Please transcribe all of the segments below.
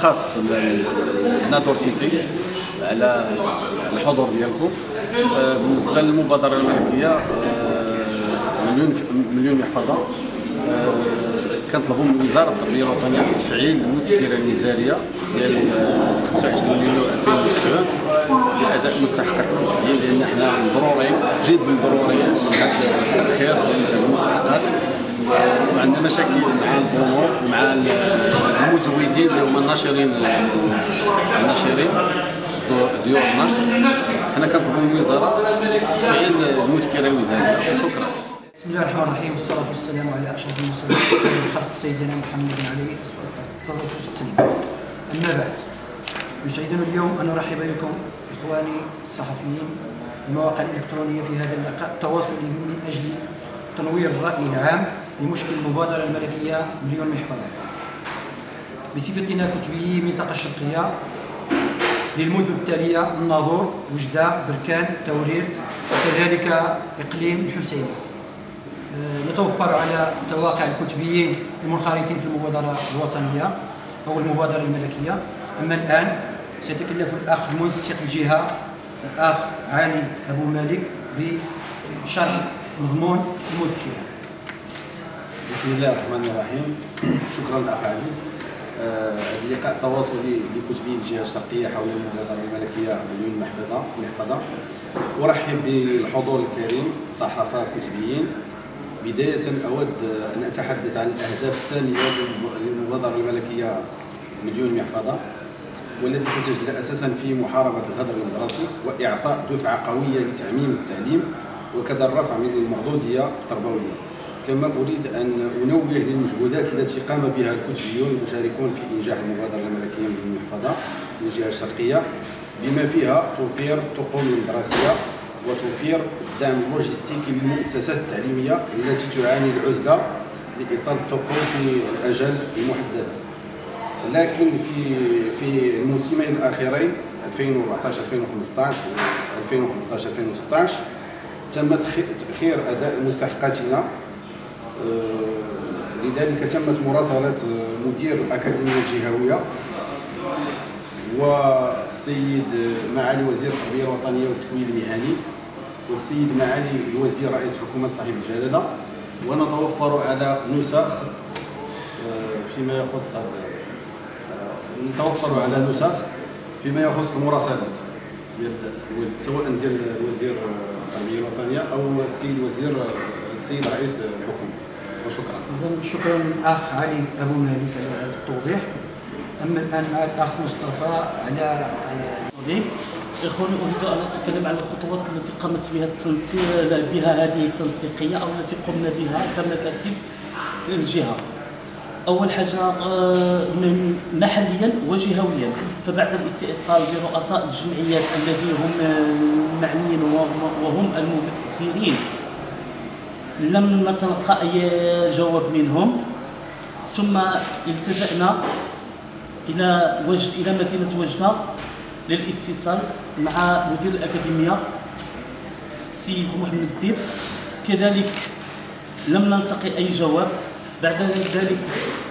خاص نادور سيتي على الحضور ديالكم. بالنسبه للمبادره الملكيه مليون محفظه، كنطلبوا من وزاره التربيه الوطنيه تفعيل المذكره الميزانيه ديال 25 مليون 2009 لاداء مستحقات المتبعين، لان حنا ضروري جد ضروري من هذا الخير ديال المستحقات. وعندنا مشاكل مع الجمهور ومع المزودين اللي هما الناشرين ديور النشر. حنا كنطلبوا من الوزاره تفعيل المذكره الميزانيه. وشكرا. بسم الله الرحمن الرحيم، والصلاة والسلام على أشرف المرسلين خلق سيدنا محمد عليه الصلاة والسلام. أما بعد، يسعدنا اليوم أن نرحب بكم إخواني الصحفيين المواقع الإلكترونية في هذا اللقاء التواصلي من أجل تنوير الرأي العام لمشكل المبادرة الملكية مليون محفظة. بصفتنا كتبيي منطقة الشرقية للمدن التالية: الناظور، وجدة، بركان، توريرت، وكذلك إقليم الحسيني. نتوفر على تواقع الكتبيين المنخرطين في المبادرة الوطنية أو المبادرة الملكية. أما الآن سيتكلف الأخ منسق الجهة الأخ علي أبو مالك بشرح مضمون المذكرة. بسم الله الرحمن الرحيم. شكرا الأخ عزيز. اللقاء تواصلي لكتبي الجهة الشرقية حول المبادرة الملكية مليون محفظة. أرحب بالحضور الكريم صحفاء كتبيين. بداية أود أن أتحدث عن الأهداف السامية للمبادرة الملكية مليون محفظة، والتي تتجلى أساسا في محاربة الهدر المدرسي وإعطاء دفعة قوية لتعميم التعليم وكذا الرفع من المردودية التربوية. كما أريد أن أنوه للمجهودات التي قام بها الكتبيون المشاركون في إنجاح المبادرة الملكية مليون محفظة للجهة الشرقية، بما فيها توفير الطقوم المدرسية وتوفير الدعم اللوجستيكي للمؤسسات التعليمية التي تعاني العزلة لإيصال الطقوم في الأجل المحددة. لكن في الموسمين الأخيرين 2014-2015 و 2015-2016 تم تأخير أداء مستحقاتنا. لذلك تمت مراسلة مدير الأكاديمية الجهوية والسيد معالي وزير التربية الوطنية والتكوين المهني والسيد معالي الوزير رئيس حكومة صاحب الجلالة، ونتوفر على نسخ فيما يخص فيما يخص المراسلات ديال سواء ديال وزير التربية الوطنية أو السيد رئيس الحكومة. وشكرا. شكرا الأخ علي أبو مالك على هذا التوضيح. أما الآن مع الأخ مصطفى على التوضيح. إخواني، أريد أن أتكلم عن الخطوات التي قامت بها هذه التنسيقية أو التي قمنا بها كمكاتب الجهة. أول حاجة محليا وجهويا، فبعد الاتصال برؤساء الجمعيات الذين هم معنيين وهم المديرين لم نتلقى أي جواب منهم، ثم التجأنا إلى مدينة وجدة للاتصال مع مدير الأكاديمية السيد محمد الديب، كذلك لم نلتقي أي جواب. بعد ذلك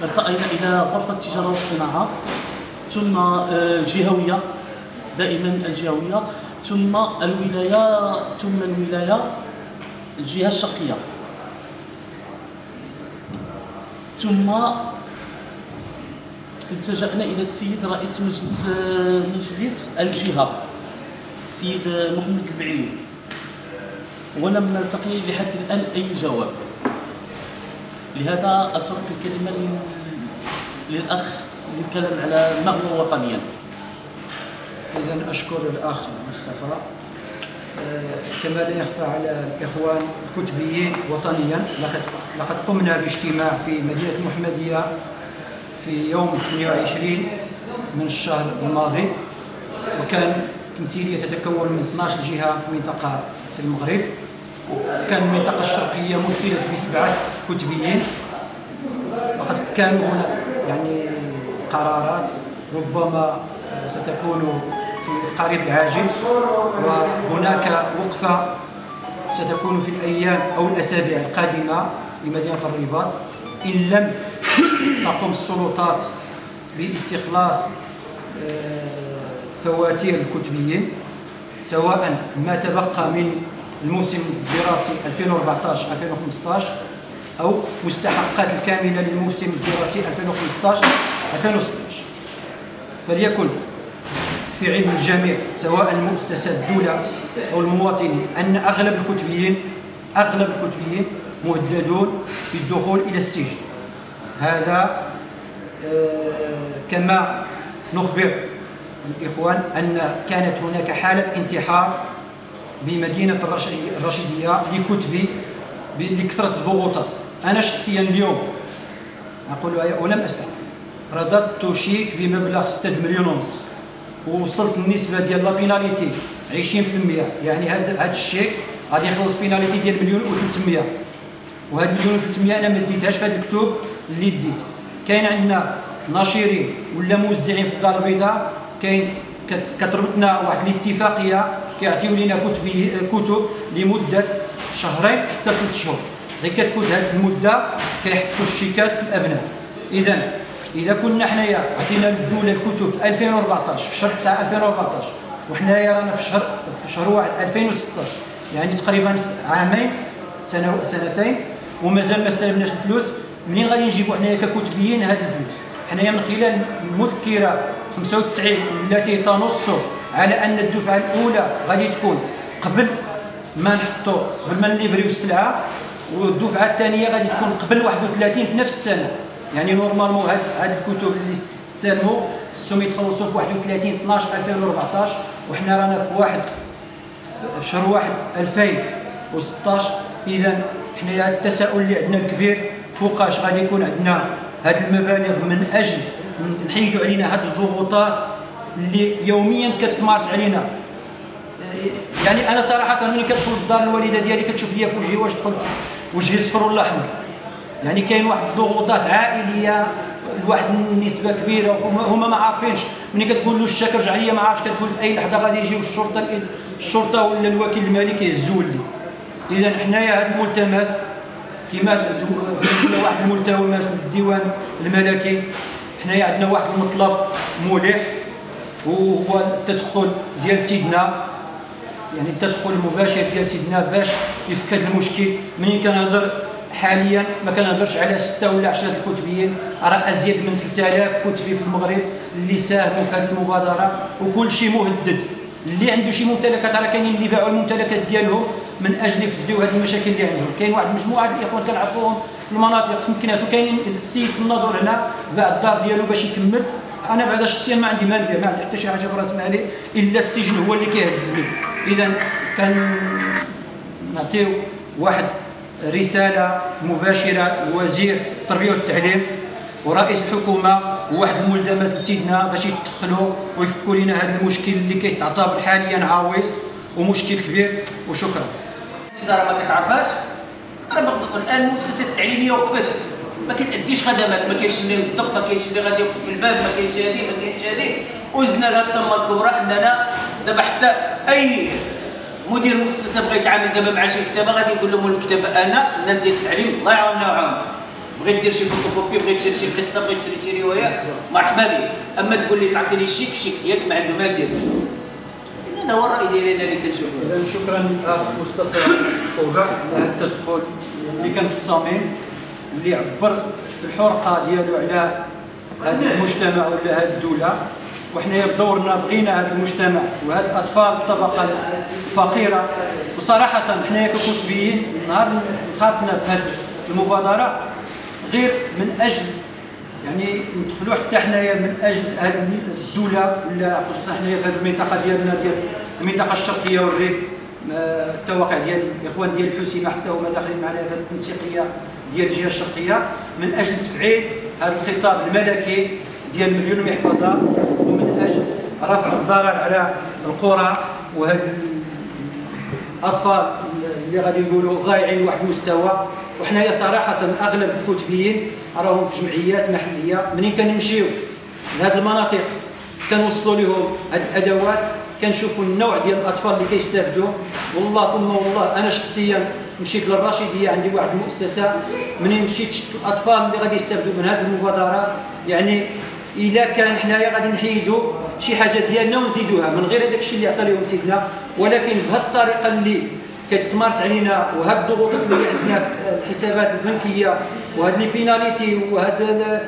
التقينا إلى غرفة التجارة والصناعة، ثم الجهوية، دائما الجهوية، ثم الولاية الجهة الشرقية، ثم التجأنا إلى السيد رئيس مجلس الجهة السيد محمد البعيني، ولم نلتقي لحد الآن أي جواب. لهذا أترك الكلمة للأخ للكلام على ما هو وطنيا. إذن أشكر الأخ مصطفى. كما لا يخفى على الإخوان الكتبيين وطنيا، لقد قمنا باجتماع في مدينة المحمدية في يوم 28 من الشهر الماضي، وكان تمثيلية تتكون من 12 جهة في منطقة في المغرب. كان المنطقة الشرقية مثلت ب7 كتبيين، وقد كان هنا يعني قرارات ربما ستكون في القريب العاجل، وهناك وقفة ستكون في الأيام أو الأسابيع القادمة لمدينة الرباط إن لم تقم السلطات باستخلاص فواتير الكتبيين، سواء ما تبقى من الموسم الدراسي 2014-2015 أو مستحقات الكاملة للموسم الدراسي 2015-2016. فليكن في علم الجميع سواء المؤسسات الدولة أو المواطنين أن أغلب الكتبيين مهددون بالدخول إلى السجن. هذا كما نخبر الإخوان أن كانت هناك حالة انتحار بمدينة الرشيدية لكتبي لكثرة الضغوطات. أنا شخصيا اليوم أقولها ولم أستحي، رددت شيك بمبلغ 6 مليون ونص، ووصلت النسبة ديال لا بيناليتي 20%. يعني هذا الشيك غادي يخلص بيناليتي ديال 1,300,000، وهذا 1,300,000 أنا ما ديتهاش في هذا المكتوب اللي ديت. كاين عندنا ناشرين ولا موزعين في الدار البيضاء، كاين كتربطنا واحد الاتفاقيه كيعطيو لينا كتب لمده شهرين حتى 3 شهور، غير كتفوت هذه المده كيحطوا الشيكات في الابناء. اذا كنا حنايا عطينا الدوله الكتب في 2014 في شهر 9 2014 وحنايا رانا في شهر 1 2016، يعني تقريبا عامين سنتين ومازال ما استلمناش الفلوس. منين غادي نجيبوا حنايا ككتبيين هاد الفلوس؟ حنايا من خلال المذكره 95 التي تنص على ان الدفعه الاولى غادي تكون قبل ما نليفريو السلعه، والدفعه الثانيه غادي تكون قبل 31 في نفس السنه. يعني نورمالمون هاد الكتب اللي استلموا خصهم يتخلصوا في 31/12/2014، وحنا رانا في شهر 1 2016. اذا حنايا التساؤل اللي عندنا الكبير فوقاش غادي يكون عندنا هاد المبالغ من اجل نحيدوا علينا هاد الضغوطات اللي يوميا كتمارس علينا. يعني انا صراحه ملي كتدخل للدار الوالده ديالي كتشوف ليا في وجهي واش دخلت وجهي صفر ولا احمر. يعني كاين واحد الضغوطات عائليه لواحد النسبه كبيره، هما ما عارفينش. ملي كتقول له الشاك رجع ليا ما عارفش، كتقول في اي لحظه غادي يجيو الشرطه ولا الوكيل المالي كيهزوا ولدي. اذا حنايا هذا الملتمس كما كل واحد الملتمس للديوان الملكي، حنايا عندنا واحد المطلب ملح وهو التدخل ديال سيدنا، يعني التدخل المباشر ديال سيدنا باش يفك هذا المشكل. منين كنهضر حاليا ما كنهضرش على 6 ولا 10 الكتبيين، راه ازيد من 3000 كتبي في المغرب اللي ساهموا في هذه المبادره، وكل شيء مهدد. اللي عنده شي ممتلكات راه كاينين اللي باعوا الممتلكات ديالهم من اجل يفديو هذه المشاكل اللي عندهم. كاين واحد المجموعه ديال الاخوان كنعرفوهم في المناطق في مكنات، وكاينين السيد في الناظور هنا باع الدار ديالو باش يكمل. انا بعدا شخصيا ما عندي ما ندير، ما عندي حتى شي حاجه في راس مالي الا السجن هو اللي كيهددني. اذا كان نعطيو واحد رساله مباشره لوزير التربيه والتعليم ورئيس الحكومه وواحد الملتمس لسيدنا باش يتدخلوا ويفكوا لنا هذا المشكل اللي كيتعتبر حاليا عويص ومشكل كبير. وشكرا. الوزاره ما كتعرفاش، راه نقول الان المؤسسات التعليميه وقفت، ما كتاديش خدمات، ما كاينش اللي ينظف، ما كاينش اللي غادي يوقف في الباب، ما كاينش هذه ما كاينش هذه. وزنا لها التمه الكبرى اننا دابا حتى اي مدير مؤسسه بغى يتعامل دابا مع شي كتابه غادي يقول لهم المكتبه انا الناس ديال التعليم الله يعاوننا ويعاونك، بغيت دير شي فوتوكوبي، بغيت تشري شي قصه، بغيت تشري شي روايه، مرحبا بك. اما تقول لي تعطي لي الشيك ديالك ما عنده ما ندير. هذا هو الراي ديالي اللي كنشوفه. اذا شكرا للاخ مصطفى فوقع على هذا التدخل اللي كان في الصميم، اللي عبر الحرقه ديالو على هذا المجتمع ولا هذه الدوله. وحنا بدورنا بغينا هذا المجتمع وهذه الاطفال الطبقه الفقيره. وصراحه حنايا ككتبيين نهار خاطنا في هذه المبادره غير من اجل يعني ندخلوا حتى حنايا من اجل هذه الدوله، ولا خصوصا حنايا في هذه المنطقه ديالنا ديال المنطقه الشرقيه والريف، التواقع ديال الاخوان ديال الحسيمه حتى هما داخلين معنا في التنسيقيه ديال الجهه الشرقيه من اجل تفعيل هذا الخطاب الملكي ديال مليون محفظه، ومن اجل رفع الضرر على القرى وهاد الاطفال اللي غادي نقولوا ضايعين لواحد المستوى. وحنايا صراحه اغلب الكتبيين راهم في جمعيات محليه، منين كنمشيو لهاد المناطق كنوصلوا لهم هاد الادوات، كنشوفوا النوع ديال الاطفال اللي كيستافدوا. والله ثم والله انا شخصيا مشيت للرشيديه، عندي واحد المؤسسه، منين مشيت شفت الاطفال اللي غادي يستافدوا من هذه المبادره، يعني الا كان حنايا غادي نحيدوا شي حاجه ديالنا ونزيدوها من غير هذاك الشيء اللي عطى لهم سيدنا، ولكن بهذه الطريقه اللي كتمارس علينا وهاد الضغوطات اللي عندنا في الحسابات البنكيه وهاد لي بيناليتي وهاد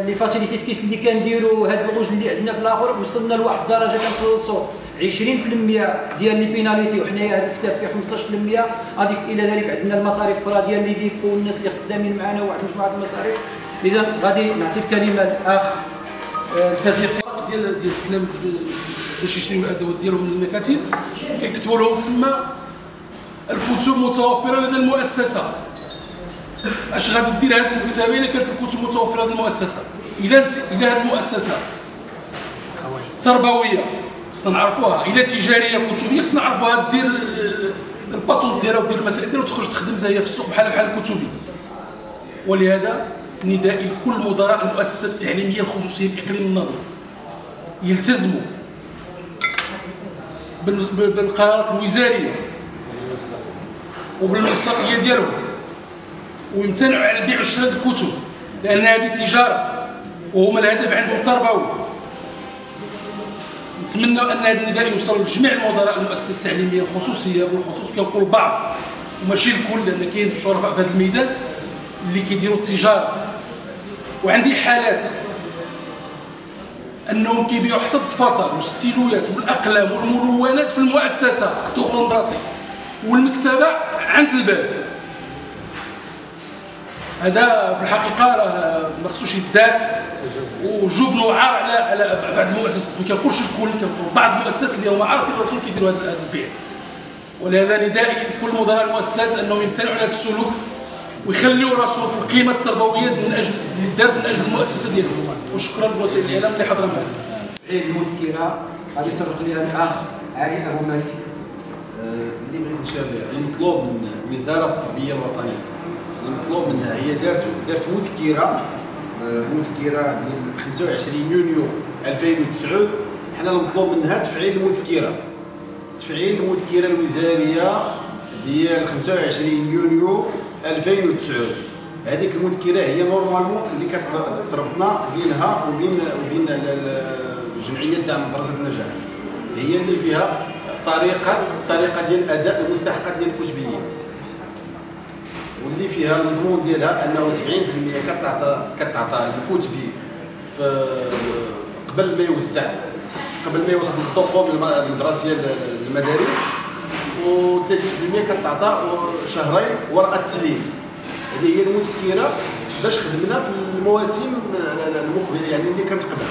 لي فاسيليتي كيس اللي كنديروا وهاد الغوج اللي عندنا في الاخر، وصلنا لواحد الدرجه كنخلصوا 20% ديال لي بيناليتي وحنايا هذا الكتاب فيه 15%. اضيف الى ذلك عندنا المصاريف اخرى ديال لي ديبو والناس اللي خدامين معنا وواحد مجموعه المصاريف. اذا غادي نعطي الكلمه للاخ الفزيق ديال الكلام باش يشريو الادوات ديالهم من المكاتب، كيكتبوا لهم تما الكتب متوفره لدى المؤسسه. اش غادي دير هذه المكتبه الا كانت الكتب متوفره لدى المؤسسه؟ الا هذه المؤسسه تربويه خصنا نعرفوها، الا تجاريه كتبيه خصنا نعرفوها، دير الباطون ديالها ودير المسائل ديالها وتخرج تخدم حتى هي في السوق بحال الكتبي. ولهذا ندائي لكل مدراء المؤسسات التعليميه الخصوصيه باقليم الناظور يلتزموا بالقرارات الوزاريه وبالمصداقيه ديالهم، ويمتنعوا على البيع وشراء الكتب، لان هذه تجاره وهما الهدف عندهم تربوي. نتمنى ان هذا النداء يوصل لجميع المدراء المؤسسات التعليميه الخصوصيه، بالخصوص كنقول بعض وماشي الكل، لان كاين شرفاء في هذا الميدان اللي كيديروا التجاره. وعندي حالات انهم كيبيعوا حتى الدفاتر والستيلويات والاقلام والملونات في المؤسسه في الدخول المدرسي، والمكتبه عند الباب. هذا في الحقيقه راه ما خصوش يدار، وجبن وعار على بعض المؤسسات. ما كنقولش الكل، كنقول بعض المؤسسات اللي هما عارفين الرسول كيديروا هذا الفعل. ولهذا ندائي لكل مدراء المؤسسات انهم يمتنعوا على هذا السلوك ويخليوا الرسول في القيمه التربويه من اجل اللي دارت من اجل المؤسسه ديالهم. وشكرا لوسائل الاعلام اللي حاضره معنا. المذكره غادي يطرق لها الاخ علي ابو مالك. اللي بغيت نشير ليه المطلوب من وزاره التربيه الوطنيه، المطلوب منها هي دارت مذكره ديال 25 يونيو 2009. حنا المطلوب منها تفعيل المذكره الوزاريه ديال 25 يونيو 2009. هذيك المذكره هي نورمالمون اللي كتربطنا بينها وبين جمعيه دعم مدرسه النجاح، هي اللي فيها الطريقه ديال اداء المستحقات ديال الكتبيين، واللي فيها المضمون ديالها انه 70% كتعطى الكتبي قبل ما يوصل الطقوم المدرسيه للمدارس، و30% كتعطى شهرين وراء التسليم. هذه هي المذكره باش خدمنا في المواسم المقبله، يعني اللي كانت قبل.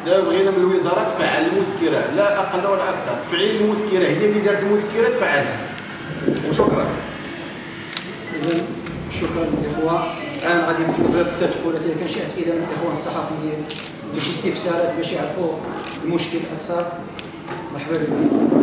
لا بغينا من الوزاره تفعل المذكره، لا اقل ولا اكثر. تفعيل المذكره هي اللي دارت المذكره تفعلها. وشكرا. اذا شكرا للاخوه. الان غادي نفتحوا باب التدخلات. اذا كان شي اسئله من الاخوان الصحفيين، شي استفسارات باش يعرفوا المشكل اكثر، مرحبا بكم.